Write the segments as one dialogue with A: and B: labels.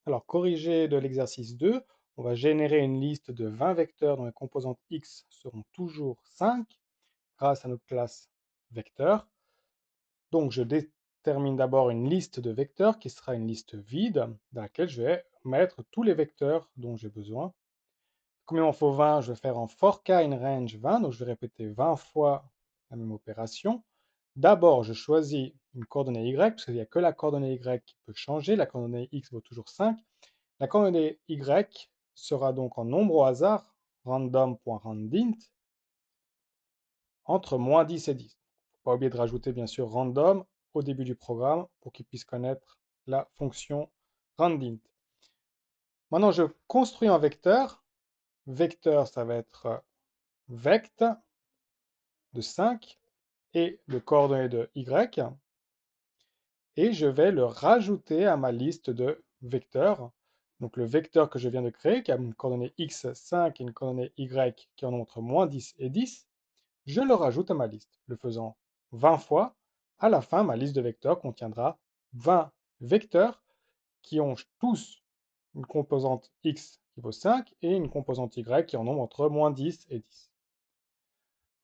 A: Alors, corrigé de l'exercice 2, on va générer une liste de 20 vecteurs dont les composantes x seront toujours 5 grâce à notre classe vecteur. Donc, je détermine d'abord une liste de vecteurs qui sera une liste vide dans laquelle je vais mettre tous les vecteurs dont j'ai besoin. Comme il m'en faut 20, je vais faire en for k in range 20, donc je vais répéter 20 fois la même opération. D'abord, je choisis une coordonnée y, parce qu'il n'y a que la coordonnée y qui peut changer, la coordonnée x vaut toujours 5. La coordonnée y sera donc en nombre au hasard, random.randint, entre moins 10 et 10. Il ne faut pas oublier de rajouter bien sûr random au début du programme pour qu'il puisse connaître la fonction randint. Maintenant, je construis un vecteur. Vecteur, ça va être vect de 5 et le coordonnée de y. Et je vais le rajouter à ma liste de vecteurs. Donc le vecteur que je viens de créer, qui a une coordonnée x 5 et une coordonnée y qui en ont entre moins 10 et 10, je le rajoute à ma liste, le faisant 20 fois. À la fin, ma liste de vecteurs contiendra 20 vecteurs qui ont tous une composante x qui vaut 5 et une composante y qui en ont entre moins 10 et 10.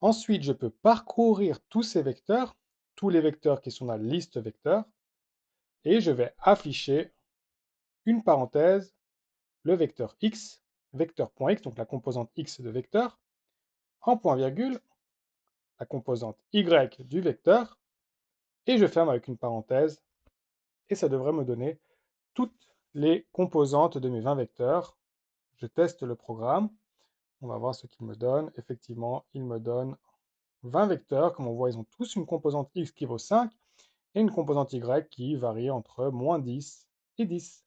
A: Ensuite, je peux parcourir tous ces vecteurs, tous les vecteurs qui sont dans la liste vecteur, et je vais afficher une parenthèse, le vecteur x, vecteur.x, donc la composante x de vecteur, en point virgule, la composante y du vecteur, et je ferme avec une parenthèse, et ça devrait me donner toutes les composantes de mes 20 vecteurs. Je teste le programme, on va voir ce qu'il me donne. Effectivement, il me donne 20 vecteurs. Comme on voit, ils ont tous une composante x qui vaut 5 et une composante y qui varie entre moins 10 et 10.